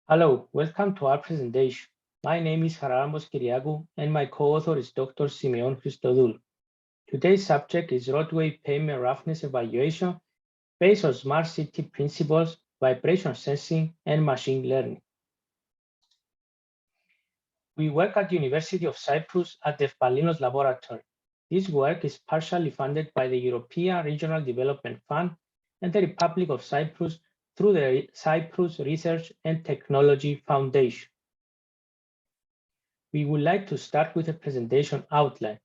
Hello, welcome to our presentation. My name is Kyriakou and my co-author is Dr. Symeon Christodoulou. Today's subject is Roadway pavement roughness evaluation based on smart-cit principles, vibration sensing, and machine learning. We work at the University of Cyprus at the Partitional laboratory. This work is partially funded by the European Regional Development Fund and the Republic of Cyprus through the Cyprus Research and Technology Foundation. We would like to start with a presentation outline.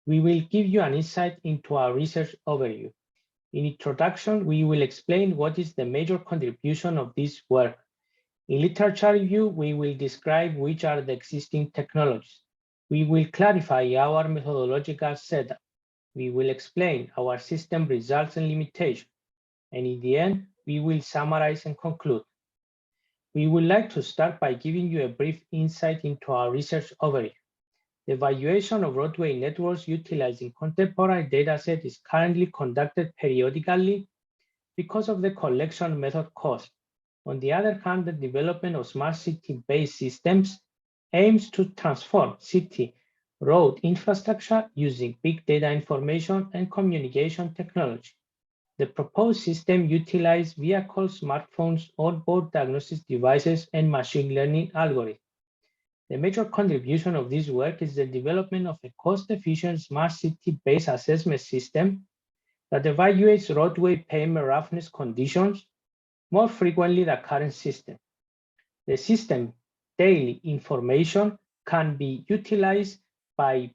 We will give you an insight into our research overview. In introduction, we will explain what is the major contribution of this work. In literature review, we will describe which are the existing technologies. We will clarify our methodological setup. We will explain our system results and limitations. And in the end, we will summarize and conclude. We would like to start by giving you a brief insight into our research overview. The evaluation of roadway networks utilizing contemporary dataset is currently conducted periodically because of the collection method cost. On the other hand, the development of smart city-based systems aims to transform city road infrastructure using big data information and communication technology. The proposed system utilizes vehicles, smartphones, onboard diagnostic devices, and machine learning algorithms. The major contribution of this work is the development of a cost-efficient smart city-based assessment system that evaluates roadway pavement roughness conditions more frequently than the current system. The system daily information can be utilized by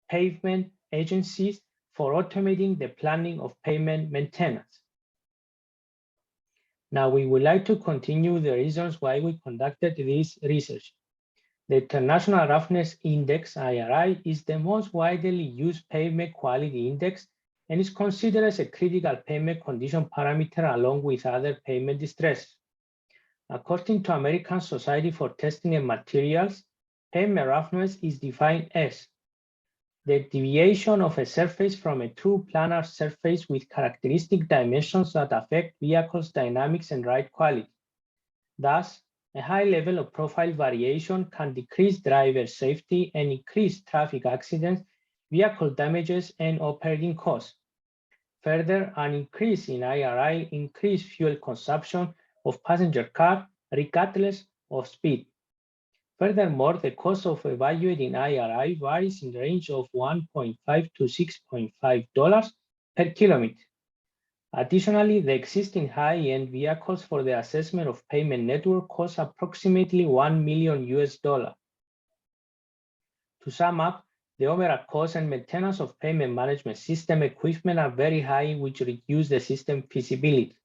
pavement agencies for automating the planning of pavement maintenance. Now we would like to continue the reasons why we conducted this research. The International Roughness Index, IRI, is the most widely used pavement quality index and is considered as a critical pavement condition parameter along with other pavement distress. According to American Society for Testing and Materials, pavement roughness is defined as the deviation of a surface from a true planar surface with characteristic dimensions that affect vehicles' dynamics and ride quality. Thus, a high level of profile variation can decrease driver safety and increase traffic accidents, vehicle damages, and operating costs. Further, an increase in IRI increases fuel consumption of passenger car regardless of speed. Furthermore, the cost of evaluating IRI varies in the range of $1.5 to $6.5 per kilometer. Additionally, the existing high-end vehicles for the assessment of pavement network cost approximately $1 million. To sum up, the overall cost and maintenance of pavement management system equipment are very high, which reduce the system feasibility.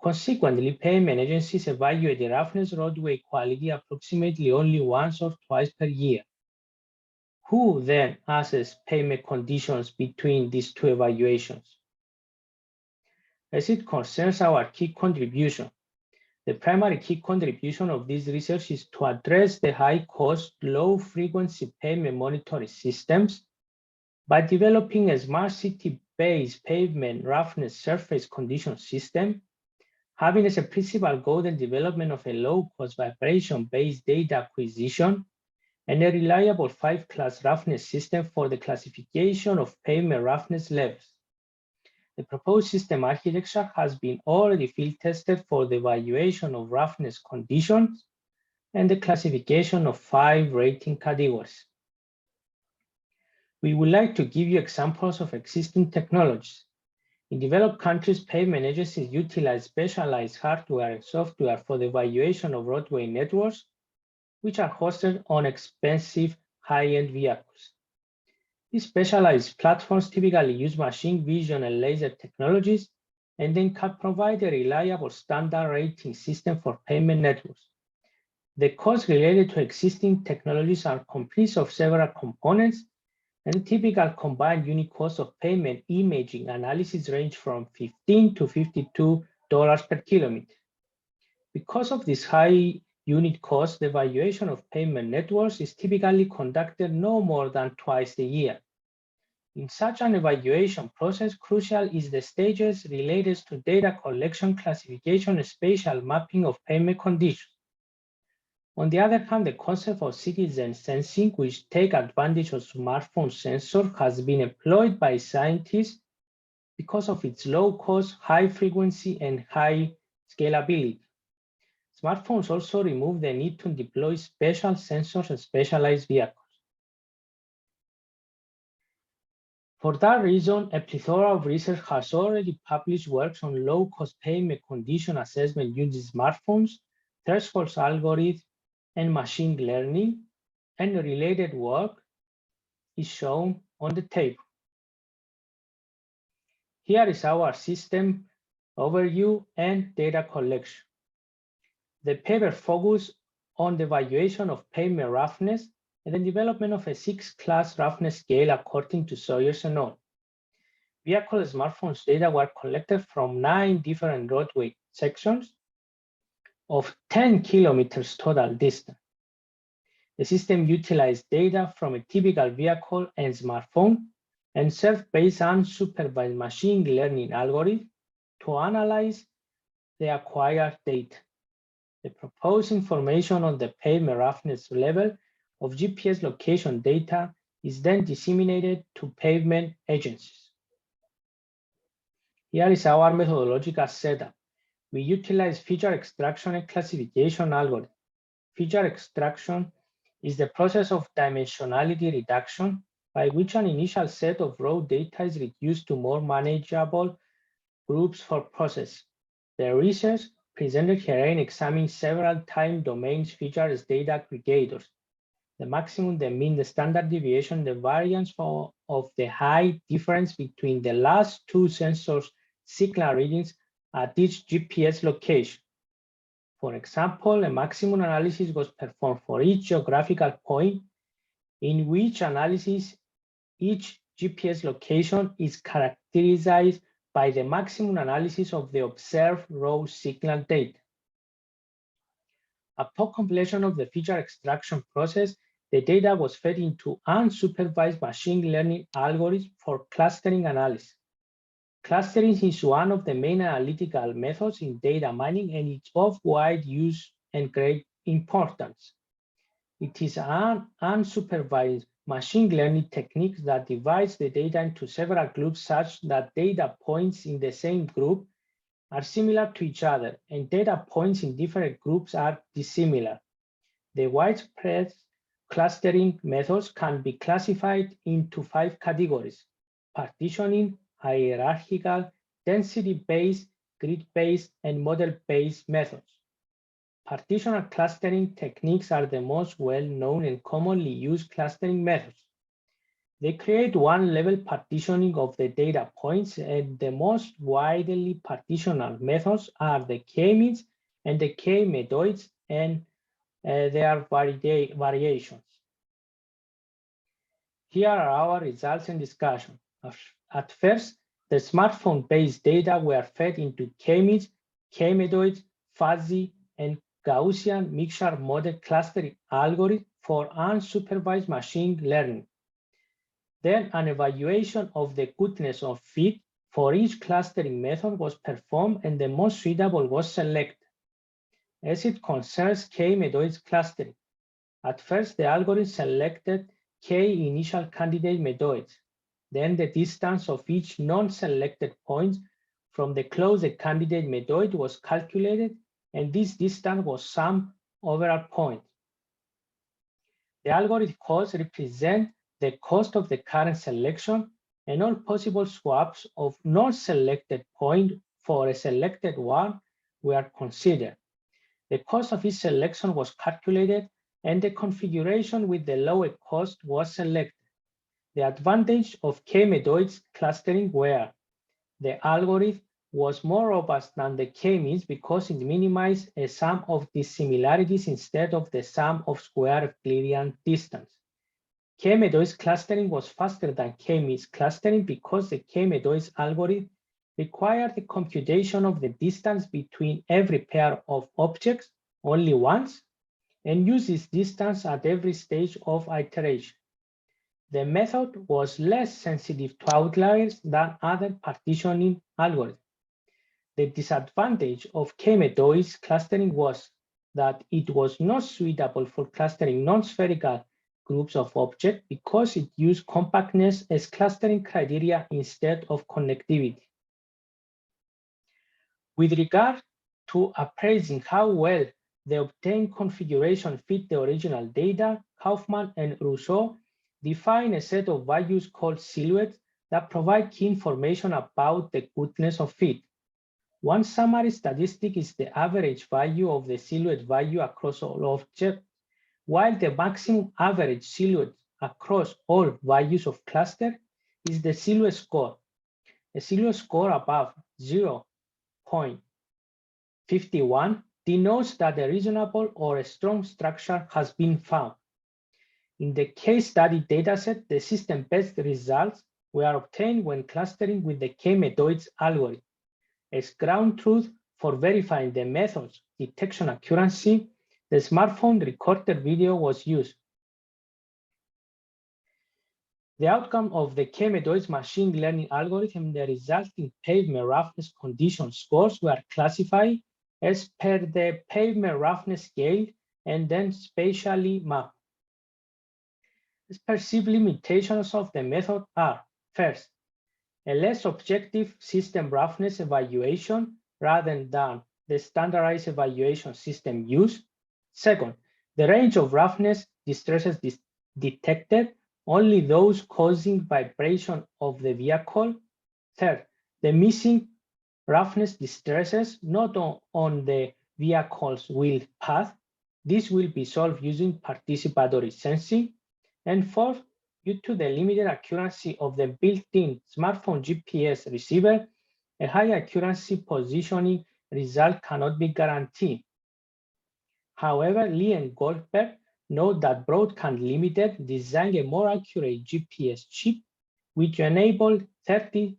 Consequently, pavement agencies evaluate the roughness roadway quality approximately only once or twice per year. Who then assesses pavement conditions between these two evaluations? As it concerns our key contribution, the primary key contribution of this research is to address the high-cost, low-frequency pavement monitoring systems by developing a smart city-based pavement roughness surface condition system, having as a principal goal the development of a low-cost vibration-based data acquisition and a reliable 5-class roughness system for the classification of pavement roughness levels. The proposed system architecture has been already field tested for the evaluation of roughness conditions and the classification of 5 rating categories. We would like to give you examples of existing technologies. In developed countries, pavement agencies utilize specialized hardware and software for the evaluation of roadway networks, which are hosted on expensive high-end vehicles. These specialized platforms typically use machine vision and laser technologies, and then can provide a reliable standard rating system for pavement networks. The costs related to existing technologies are comprised of several components, and the typical combined unit cost of pavement imaging analysis range from $15 to $52 per kilometer. Because of this high unit cost, the evaluation of pavement networks is typically conducted no more than twice a year. In such an evaluation process, crucial is the stages related to data collection, classification, and spatial mapping of pavement conditions. On the other hand, the concept of citizen sensing, which take advantage of smartphone sensor, has been employed by scientists because of its low cost, high frequency, and high scalability. Smartphones also remove the need to deploy special sensors and specialized vehicles. For that reason, a plethora of research has already published works on low-cost pavement condition assessment using smartphones, thresholds algorithms, and machine learning, and related work is shown on the table. Here is our system overview and data collection. The paper focused on the evaluation of pavement roughness and the development of a 6-class roughness scale according to Sawyers and al. Vehicle smartphones data were collected from 9 different roadway sections of 10 kilometers total distance. The system utilized data from a typical vehicle and smartphone and served based on supervised machine learning algorithm to analyze the acquired data. The proposed information on the pavement roughness level of GPS location data is then disseminated to pavement agencies. Here is our methodological setup. We utilize feature extraction and classification algorithm. Feature extraction is the process of dimensionality reduction by which an initial set of raw data is reduced to more manageable groups for processing. The research presented herein examines several time domains featured as data aggregators. The maximum, the mean, the standard deviation, the variance of the height difference between the last two sensors signal readings at each GPS location. For example, a maximum analysis was performed for each geographical point in which analysis each GPS location is characterized by the maximum analysis of the observed raw signal data. Upon completion of the feature extraction process, the data was fed into unsupervised machine learning algorithms for clustering analysis. Clustering is one of the main analytical methods in data mining, and it's of wide use and great importance. It is an unsupervised machine learning technique that divides the data into several groups such that data points in the same group are similar to each other, and data points in different groups are dissimilar. The widespread clustering methods can be classified into 5 categories: partitioning, hierarchical, density-based, grid-based, and model-based methods. Partitional clustering techniques are the most well-known and commonly used clustering methods. They create one-level partitioning of the data points, and the most widely partitional methods are the k-means and the k-methods, and their variations. Here are our results and discussion. At first, the smartphone-based data were fed into k-means, k-methods, fuzzy, and Gaussian mixture model clustering algorithm for unsupervised machine learning. Then an evaluation of the goodness of fit for each clustering method was performed, and the most suitable was selected. As it concerns k-methods clustering, at first the algorithm selected k initial candidate methods. Then the distance of each non-selected point from the closest candidate method was calculated, and this distance was summed over all points. The algorithm costs represent the cost of the current selection, and all possible swaps of non-selected point for a selected one were considered. The cost of each selection was calculated, and the configuration with the lower cost was selected. The advantage of k-methods clustering were the algorithm was more robust than the k-means because it minimized a sum of dissimilarities instead of the sum of square Euclidean distance. K-methods clustering was faster than k-means clustering because the k-methods algorithm required the computation of the distance between every pair of objects only once and uses distance at every stage of iteration. The method was less sensitive to outliers than other partitioning algorithms. The disadvantage of k-methods clustering was that it was not suitable for clustering non-spherical groups of objects because it used compactness as clustering criteria instead of connectivity. With regard to appraising how well the obtained configuration fit the original data, Kaufman and Rousseau define a set of values called silhouettes that provide key information about the goodness of fit. One summary statistic is the average value of the silhouette value across all objects, while the maximum average silhouette across all values of cluster is the silhouette score. A silhouette score above 0.51 denotes that a reasonable or a strong structure has been found. In the case study dataset, the system-best results were obtained when clustering with the K-methods algorithm. As ground truth for verifying the method's detection accuracy, the smartphone recorded video was used. The outcome of the K-methods machine learning algorithm and the resulting pavement roughness condition scores were classified as per the pavement roughness scale and then spatially mapped. The perceived limitations of the method are, first, a less objective system roughness evaluation rather than the standardized evaluation system used. Second, the range of roughness distresses detected, only those causing vibration of the vehicle. Third, the missing roughness distresses not on the vehicle's wheel path. This will be solved using participatory sensing. And fourth, due to the limited accuracy of the built-in smartphone GPS receiver, a high accuracy positioning result cannot be guaranteed. However, Lee and Goldberg note that Broadcom Limited designed a more accurate GPS chip, which enabled 30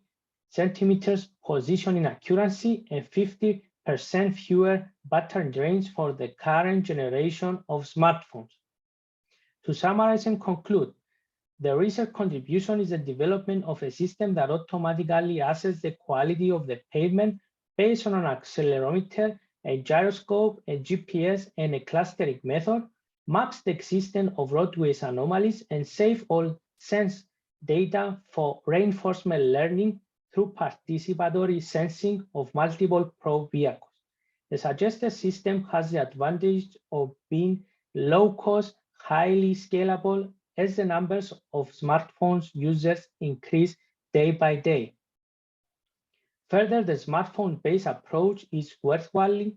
centimeters positioning accuracy and 50% fewer battery drains for the current generation of smartphones. To summarize and conclude, the research contribution is the development of a system that automatically assesses the quality of the pavement based on an accelerometer, a gyroscope, a GPS, and a clustering method, maps the existence of roadways anomalies, and saves all sense data for reinforcement learning through participatory sensing of multiple probe vehicles. The suggested system has the advantage of being low cost, highly scalable, as the numbers of smartphones users increase day by day. Further, the smartphone-based approach is worthwhile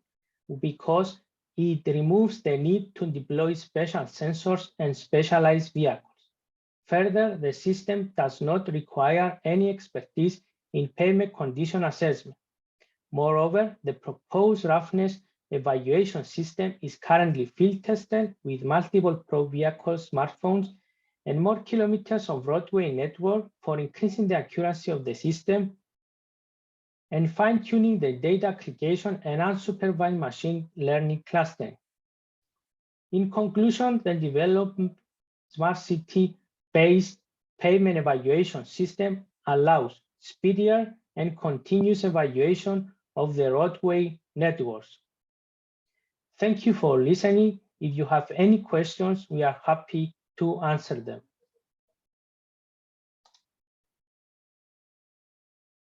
because it removes the need to deploy special sensors and specialized vehicles. Further, the system does not require any expertise in pavement condition assessment. Moreover, the proposed roughness evaluation system is currently field tested with multiple probe vehicle smartphones and more kilometers of roadway network for increasing the accuracy of the system and fine-tuning the data aggregation and unsupervised machine learning clustering. In conclusion, the developed smart-cit-based pavement evaluation system allows speedier and continuous evaluation of the roadway networks. Thank you for listening. If you have any questions, we are happy to answer them.